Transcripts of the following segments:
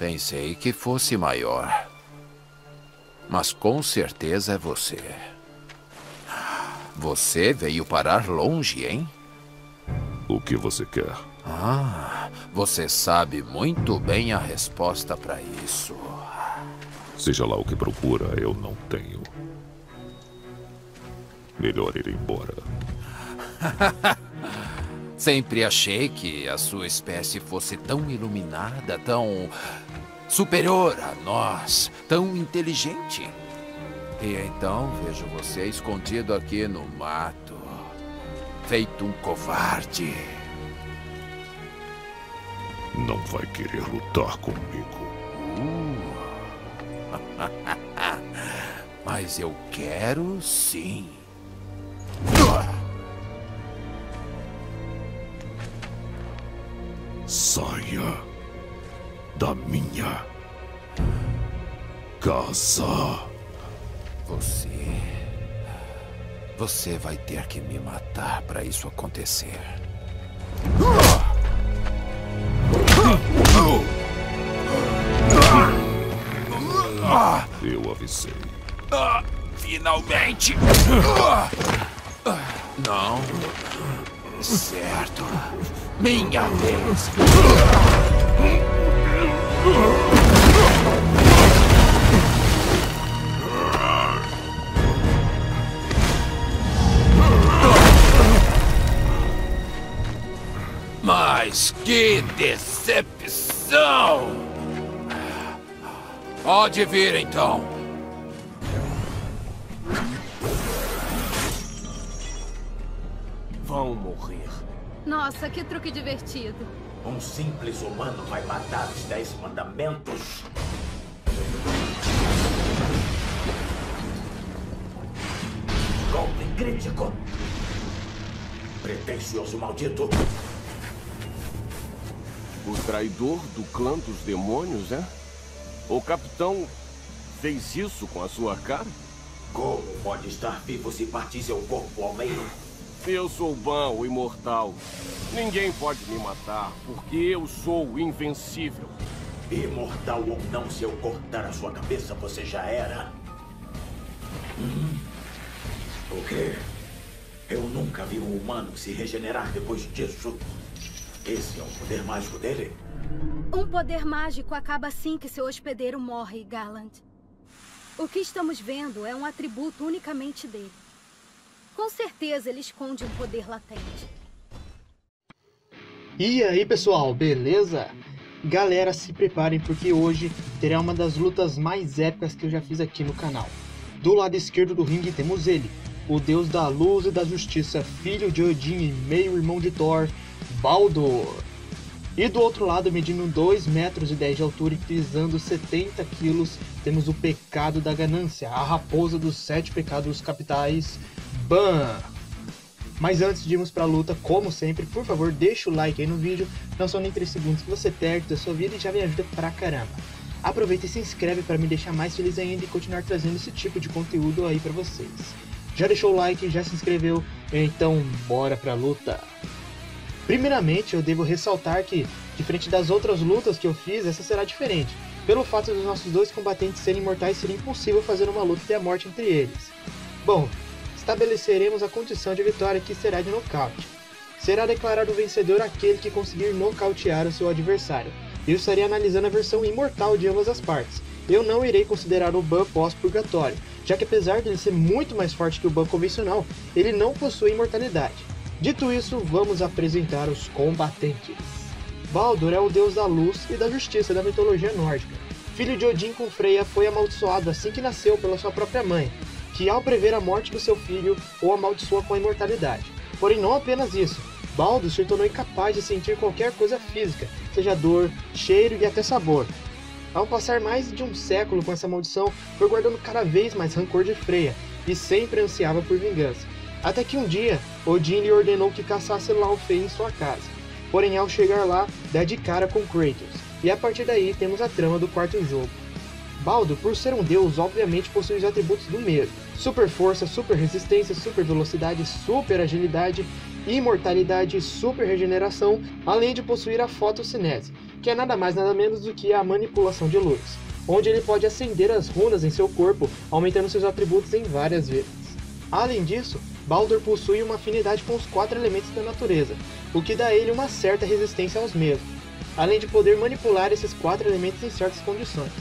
Pensei que fosse maior. Mas com certeza é você. Você veio parar longe, hein? O que você quer? Você sabe muito bem a resposta para isso. Seja lá o que procura, eu não tenho. Melhor ir embora. Sempre achei que a sua espécie fosse tão iluminada, tão superior a nós, tão inteligente. E então vejo você escondido aqui no mato, feito um covarde. Não vai querer lutar comigo. Mas eu quero sim. Saia da minha casa. Você vai ter que me matar para isso acontecer. Eu avisei. Finalmente! Não. Certo. Minha vez. Mas que decepção! Pode vir, então. Vão morrer. Nossa, que truque divertido. Um simples humano vai matar os 10 mandamentos? Golpe crítico. Pretensioso maldito. O traidor do clã dos demônios, é? O capitão fez isso com a sua cara? Como pode estar vivo se partir seu corpo ao meio? Eu sou Ban, o imortal. Ninguém pode me matar, porque eu sou invencível. Imortal ou não, se eu cortar a sua cabeça, você já era. O quê? Eu nunca vi um humano se regenerar depois disso. Esse é o poder mágico dele? Um poder mágico acaba assim que seu hospedeiro morre, Garland. O que estamos vendo é um atributo unicamente dele. Com certeza ele esconde um poder latente. E aí pessoal, beleza? Galera, se preparem porque hoje terá uma das lutas mais épicas que eu já fiz aqui no canal. Do lado esquerdo do ringue temos ele, o deus da luz e da justiça, filho de Odin e meio-irmão de Thor, Baldur. E do outro lado, medindo 2,10 metros de altura e pesando 70 quilos, temos o pecado da ganância, a raposa dos 7 pecados capitais, Ban. Mas antes de irmos para a luta, como sempre, por favor, deixa o like aí no vídeo, não são nem 3 segundos que você perde da sua vida e já me ajuda pra caramba. Aproveita e se inscreve para me deixar mais feliz ainda e continuar trazendo esse tipo de conteúdo aí para vocês. Já deixou o like, já se inscreveu? Então bora pra luta! Primeiramente, eu devo ressaltar que, diferente das outras lutas que eu fiz, essa será diferente. Pelo fato dos nossos dois combatentes serem imortais, seria impossível fazer uma luta até a morte entre eles. Bom, estabeleceremos a condição de vitória, que será de nocaute. Será declarado vencedor aquele que conseguir nocautear o seu adversário. Eu estarei analisando a versão imortal de ambas as partes. Eu não irei considerar o Ban pós-purgatório, já que apesar de ele ser muito mais forte que o Ban convencional, ele não possui imortalidade. Dito isso, vamos apresentar os combatentes. Baldur é o deus da luz e da justiça da mitologia nórdica. Filho de Odin com Freya, foi amaldiçoado assim que nasceu pela sua própria mãe, que ao prever a morte do seu filho, o amaldiçoa com a imortalidade. Porém, não apenas isso, Baldur se tornou incapaz de sentir qualquer coisa física, seja dor, cheiro e até sabor. Ao passar mais de um século com essa maldição, foi guardando cada vez mais rancor de Freya, e sempre ansiava por vingança. Até que um dia, Odin lhe ordenou que caçasse Laufey em sua casa. Porém, ao chegar lá, dá de cara com Kratos, e a partir daí temos a trama do quarto jogo. Baldur, por ser um deus, obviamente possui os atributos do mesmo. super força, super resistência, super velocidade, super agilidade, imortalidade e super regeneração, além de possuir a fotossinese, que é nada mais nada menos do que a manipulação de luz, onde ele pode acender as runas em seu corpo, aumentando seus atributos em várias vezes. Além disso, Baldur possui uma afinidade com os 4 elementos da natureza, o que dá a ele uma certa resistência aos mesmos, além de poder manipular esses 4 elementos em certas condições.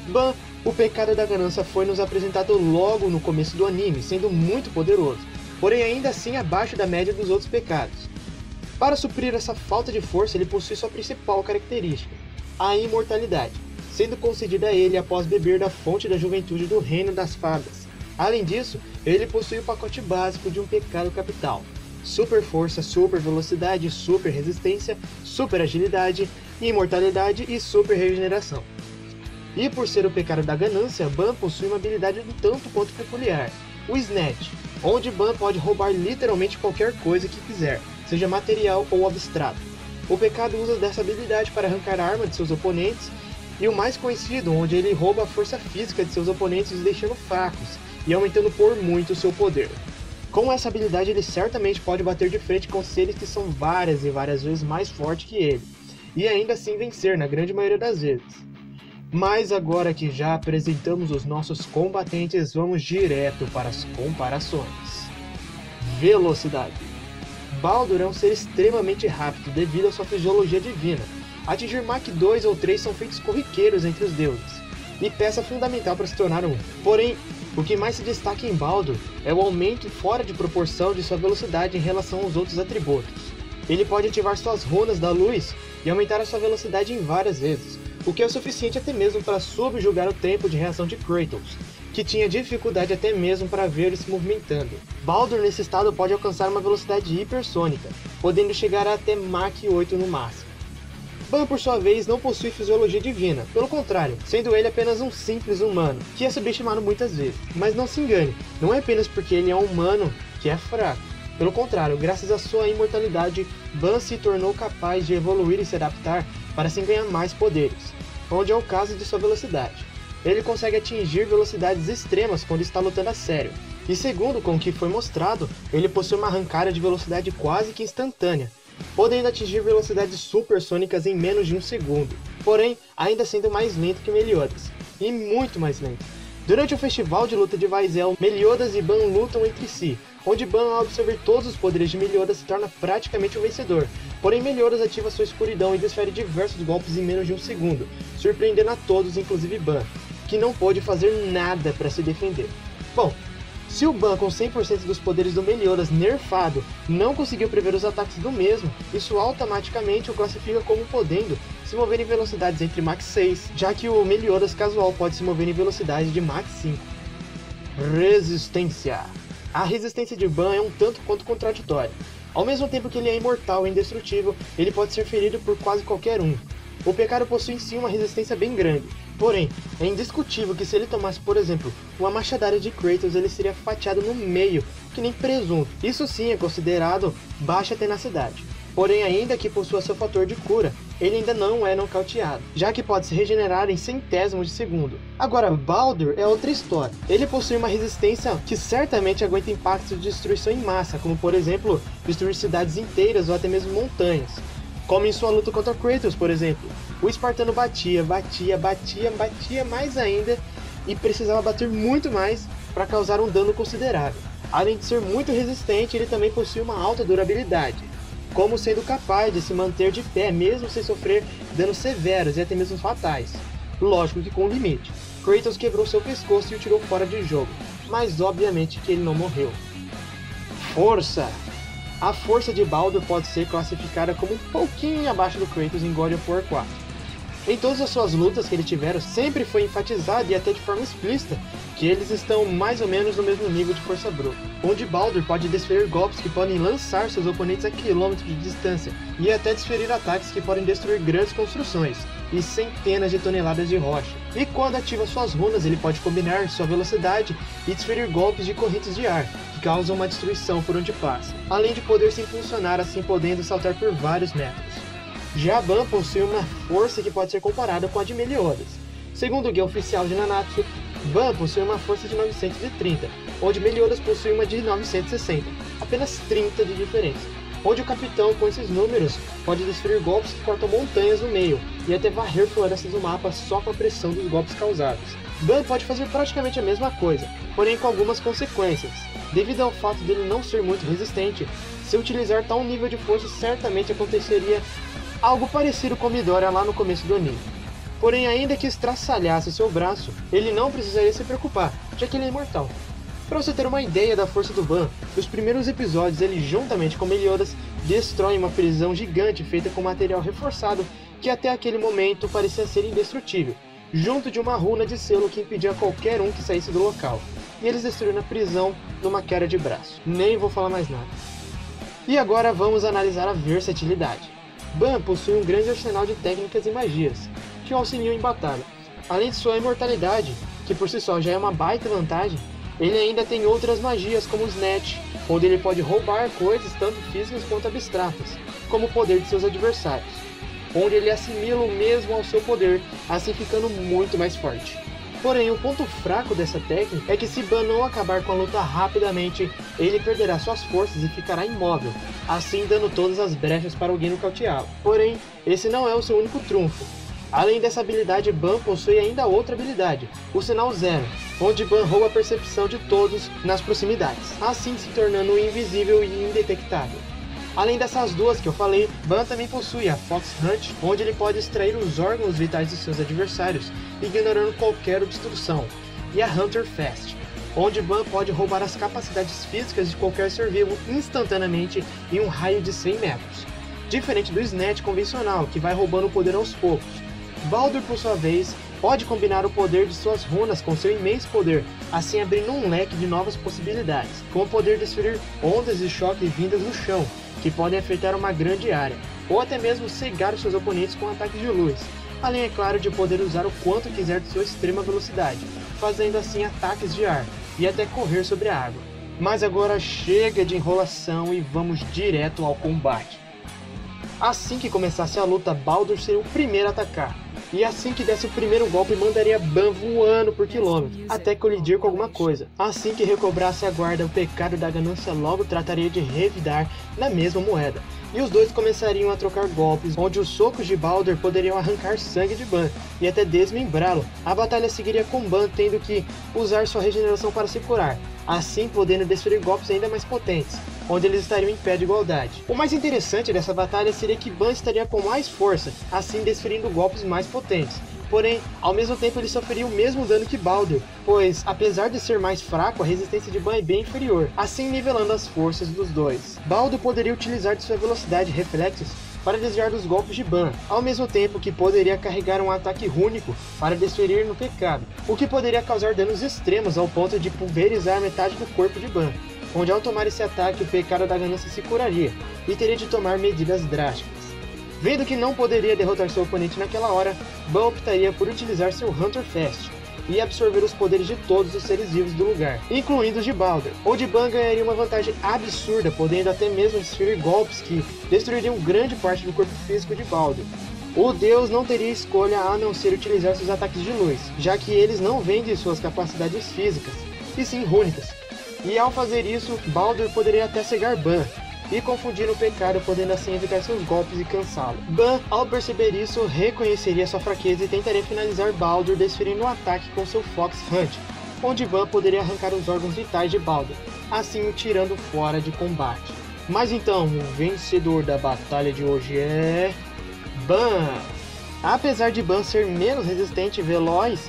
Ban, o pecado da ganância, foi nos apresentado logo no começo do anime, sendo muito poderoso, porém ainda assim abaixo da média dos outros pecados. Para suprir essa falta de força, ele possui sua principal característica, a imortalidade, sendo concedida a ele após beber da fonte da juventude do Reino das Fadas. Além disso, ele possui o pacote básico de um pecado capital, super força, super velocidade, super resistência, super agilidade, imortalidade e super regeneração. E por ser o pecado da ganância, Ban possui uma habilidade um tanto quanto peculiar, o Snatch, onde Ban pode roubar literalmente qualquer coisa que quiser, seja material ou abstrato. O pecado usa dessa habilidade para arrancar a arma de seus oponentes, e o mais conhecido, onde ele rouba a força física de seus oponentes, os deixando fracos, e aumentando por muito seu poder. Com essa habilidade ele certamente pode bater de frente com seres que são várias e várias vezes mais fortes que ele, e ainda assim vencer na grande maioria das vezes. Mas agora que já apresentamos os nossos combatentes, vamos direto para as comparações. Velocidade. Baldur é um ser extremamente rápido devido à sua fisiologia divina. Atingir Mach 2 ou 3 são feitos corriqueiros entre os deuses, e peça fundamental para se tornar um. Porém, o que mais se destaca em Baldur é o aumento fora de proporção de sua velocidade em relação aos outros atributos. Ele pode ativar suas runas da luz e aumentar a sua velocidade em várias vezes, o que é o suficiente até mesmo para subjugar o tempo de reação de Kratos, que tinha dificuldade até mesmo para ver ele se movimentando. Baldur nesse estado pode alcançar uma velocidade hipersônica, podendo chegar até Mach 8 no máximo. Ban, por sua vez, não possui fisiologia divina, pelo contrário, sendo ele apenas um simples humano, que é subestimado muitas vezes. Mas não se engane, não é apenas porque ele é um humano que é fraco. Pelo contrário, graças à sua imortalidade, Ban se tornou capaz de evoluir e se adaptar para assim ganhar mais poderes, onde é o caso de sua velocidade. Ele consegue atingir velocidades extremas quando está lutando a sério, e segundo com o que foi mostrado, ele possui uma arrancada de velocidade quase que instantânea, podendo atingir velocidades supersônicas em menos de 1 segundo, porém ainda sendo mais lento que Meliodas, e muito mais lento. Durante o festival de luta de Vaisel, Meliodas e Ban lutam entre si, onde Ban, ao absorver todos os poderes de Meliodas, se torna praticamente o vencedor, porém Meliodas ativa sua escuridão e desfere diversos golpes em menos de 1 segundo, surpreendendo a todos, inclusive Ban, que não pôde fazer nada para se defender. Bom, se o Ban com 100% dos poderes do Meliodas nerfado não conseguiu prever os ataques do mesmo, isso automaticamente o classifica como podendo se mover em velocidades entre Mach 6, já que o Meliodas casual pode se mover em velocidade de Mach 5. Resistência. A resistência de Ban é um tanto quanto contraditória. Ao mesmo tempo que ele é imortal e indestrutível, ele pode ser ferido por quase qualquer um. O pecado possui em si uma resistência bem grande, porém, é indiscutível que se ele tomasse, por exemplo, uma machadada de Kratos, ele seria fatiado no meio, que nem presunto. Isso sim é considerado baixa tenacidade. Porém, ainda que possua seu fator de cura, ele ainda não é nocauteado, já que pode se regenerar em centésimos de segundo. Agora, Baldur é outra história. Ele possui uma resistência que certamente aguenta impactos de destruição em massa, como por exemplo, destruir cidades inteiras ou até mesmo montanhas. Como em sua luta contra Kratos, por exemplo. O espartano batia mais ainda e precisava bater muito mais para causar um dano considerável. Além de ser muito resistente, ele também possui uma alta durabilidade, como sendo capaz de se manter de pé mesmo sem sofrer danos severos e até mesmo fatais. Lógico que com limite. Kratos quebrou seu pescoço e o tirou fora de jogo, mas obviamente que ele não morreu. Força! A força de Baldur pode ser classificada como um pouquinho abaixo do Kratos em God of War 4. Em todas as suas lutas que ele tiveram, sempre foi enfatizado e até de forma explícita que eles estão mais ou menos no mesmo nível de força bruta, onde Baldur pode desferir golpes que podem lançar seus oponentes a quilômetros de distância e até desferir ataques que podem destruir grandes construções e centenas de toneladas de rocha. E quando ativa suas runas, ele pode combinar sua velocidade e desferir golpes de correntes de ar, que causam uma destruição por onde passa, além de poder se impulsionar, assim podendo saltar por vários metros. Já Ban possui uma força que pode ser comparada com a de Meliodas. Segundo o guia oficial de Nanatsu, Ban possui uma força de 930, onde Meliodas possui uma de 960, apenas 30 de diferença. Onde o capitão, com esses números, pode desferir golpes que cortam montanhas no meio e até varrer florestas do mapa só com a pressão dos golpes causados. Ban pode fazer praticamente a mesma coisa, porém com algumas consequências. Devido ao fato dele não ser muito resistente, se utilizar tal nível de força certamente aconteceria algo parecido com Midoriya lá no começo do anime. Porém, ainda que estraçalhasse seu braço, ele não precisaria se preocupar, já que ele é imortal. Para você ter uma ideia da força do Ban, nos primeiros episódios ele juntamente com Meliodas destrói uma prisão gigante feita com material reforçado que até aquele momento parecia ser indestrutível, junto de uma runa de selo que impedia qualquer um que saísse do local. E eles destruíram a prisão numa queda de braço. Nem vou falar mais nada. E agora vamos analisar a versatilidade. Ban possui um grande arsenal de técnicas e magias, que o auxiliam em batalha. Além de sua imortalidade, que por si só já é uma baita vantagem, ele ainda tem outras magias como o Snatch, onde ele pode roubar coisas tanto físicas quanto abstratas, como o poder de seus adversários, onde ele assimila o mesmo ao seu poder, assim ficando muito mais forte. Porém, o ponto fraco dessa técnica é que se Ban não acabar com a luta rapidamente, ele perderá suas forças e ficará imóvel, assim dando todas as brechas para alguém nocauteá-lo. Porém, esse não é o seu único trunfo. Além dessa habilidade, Ban possui ainda outra habilidade, o Sinal Zero, onde Ban rouba a percepção de todos nas proximidades, assim se tornando invisível e indetectável. Além dessas duas que eu falei, Ban também possui a Fox Hunt, onde ele pode extrair os órgãos vitais de seus adversários, ignorando qualquer obstrução, e a Hunter Fast, onde Ban pode roubar as capacidades físicas de qualquer ser vivo instantaneamente em um raio de 100 metros, diferente do Snatch convencional, que vai roubando o poder aos poucos. Baldur, por sua vez, pode combinar o poder de suas runas com seu imenso poder, assim abrindo um leque de novas possibilidades, como o poder de desferir ondas de choque vindas do chão, que podem afetar uma grande área, ou até mesmo cegar os seus oponentes com ataques de luz, além, é claro, de poder usar o quanto quiser de sua extrema velocidade, fazendo assim ataques de ar, e até correr sobre a água. Mas agora chega de enrolação e vamos direto ao combate. Assim que começasse a luta, Baldur seria o primeiro a atacar. E assim que desse o primeiro golpe, mandaria Ban voando por quilômetros, até colidir com alguma coisa. Assim que recobrasse a guarda, o pecado da ganância logo trataria de revidar na mesma moeda. E os dois começariam a trocar golpes, onde os socos de Baldur poderiam arrancar sangue de Ban e até desmembrá-lo. A batalha seguiria com Ban tendo que usar sua regeneração para se curar, assim podendo desferir golpes ainda mais potentes, onde eles estariam em pé de igualdade. O mais interessante dessa batalha seria que Ban estaria com mais força, assim desferindo golpes mais potentes. Porém, ao mesmo tempo ele sofreria o mesmo dano que Baldur, pois, apesar de ser mais fraco, a resistência de Ban é bem inferior, assim nivelando as forças dos dois. Baldur poderia utilizar de sua velocidade e reflexos para desviar dos golpes de Ban, ao mesmo tempo que poderia carregar um ataque rúnico para desferir no pecado, o que poderia causar danos extremos ao ponto de pulverizar metade do corpo de Ban, onde ao tomar esse ataque o pecado da ganância se curaria, e teria de tomar medidas drásticas. Vendo que não poderia derrotar seu oponente naquela hora, Ban optaria por utilizar seu Hunter Fast e absorver os poderes de todos os seres vivos do lugar, incluindo os de Baldur, onde Ban ganharia uma vantagem absurda, podendo até mesmo desferir golpes que destruiriam grande parte do corpo físico de Baldur. O deus não teria escolha a não ser utilizar seus ataques de luz, já que eles não vêm de suas capacidades físicas, e sim rúnicas. E ao fazer isso, Baldur poderia até cegar Ban, e confundir o pecado, podendo assim evitar seus golpes e cansá-lo. Ban, ao perceber isso, reconheceria sua fraqueza e tentaria finalizar Baldur desferindo um ataque com seu Fox Hunt, onde Ban poderia arrancar os órgãos vitais de Baldur, assim o tirando fora de combate. Mas então, o vencedor da batalha de hoje é... Ban! Apesar de Ban ser menos resistente e veloz,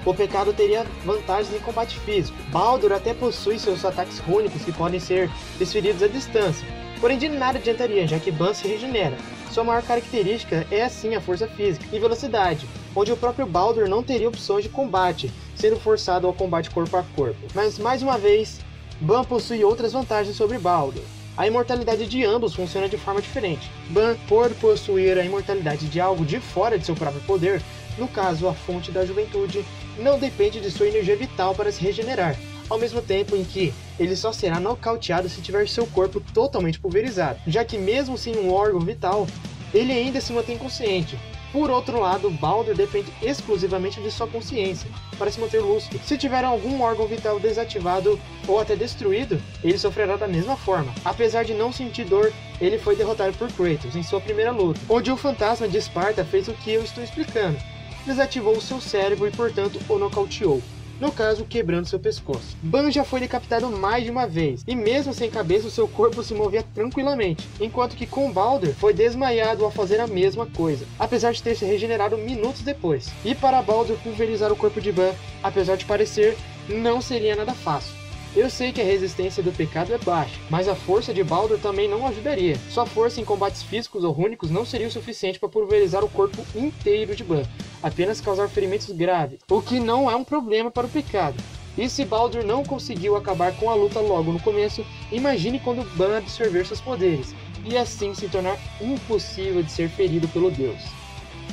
o pecado teria vantagens em combate físico. Baldur até possui seus ataques rúnicos que podem ser desferidos à distância, porém de nada adiantaria, já que Ban se regenera. Sua maior característica é assim a força física e velocidade, onde o próprio Baldur não teria opções de combate, sendo forçado ao combate corpo a corpo. Mas mais uma vez, Ban possui outras vantagens sobre Baldur. A imortalidade de ambos funciona de forma diferente. Ban, por possuir a imortalidade de algo de fora de seu próprio poder, no caso a fonte da juventude, não depende de sua energia vital para se regenerar, ao mesmo tempo em que ele só será nocauteado se tiver seu corpo totalmente pulverizado, já que mesmo sem um órgão vital, ele ainda se mantém consciente, Por outro lado, Baldur depende exclusivamente de sua consciência para se manter lúcido. Se tiver algum órgão vital desativado ou até destruído, ele sofrerá da mesma forma. Apesar de não sentir dor, ele foi derrotado por Kratos em sua primeira luta, onde o fantasma de Esparta fez o que eu estou explicando. Desativou o seu cérebro e, portanto, o nocauteou. No caso, quebrando seu pescoço. Ban já foi decapitado mais de uma vez, e mesmo sem cabeça o seu corpo se movia tranquilamente, enquanto que com Baldur foi desmaiado ao fazer a mesma coisa, apesar de ter se regenerado minutos depois. E para Baldur pulverizar o corpo de Ban, apesar de parecer, não seria nada fácil. Eu sei que a resistência do pecado é baixa, mas a força de Baldur também não ajudaria. Sua força em combates físicos ou rúnicos não seria o suficiente para pulverizar o corpo inteiro de Ban, apenas causar ferimentos graves, o que não é um problema para o pecado. E se Baldur não conseguiu acabar com a luta logo no começo, imagine quando Ban absorver seus poderes, e assim se tornar impossível de ser ferido pelo deus.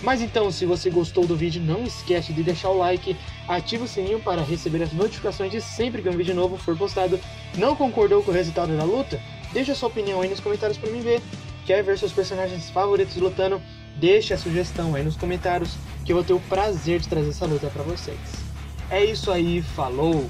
Mas então, se você gostou do vídeo, não esquece de deixar o like, ativa o sininho para receber as notificações de sempre que um vídeo novo for postado. Não concordou com o resultado da luta? Deixa sua opinião aí nos comentários para mim ver. Quer ver seus personagens favoritos lutando? Deixa a sugestão aí nos comentários, que eu vou ter o prazer de trazer essa luta para vocês. É isso aí, falou!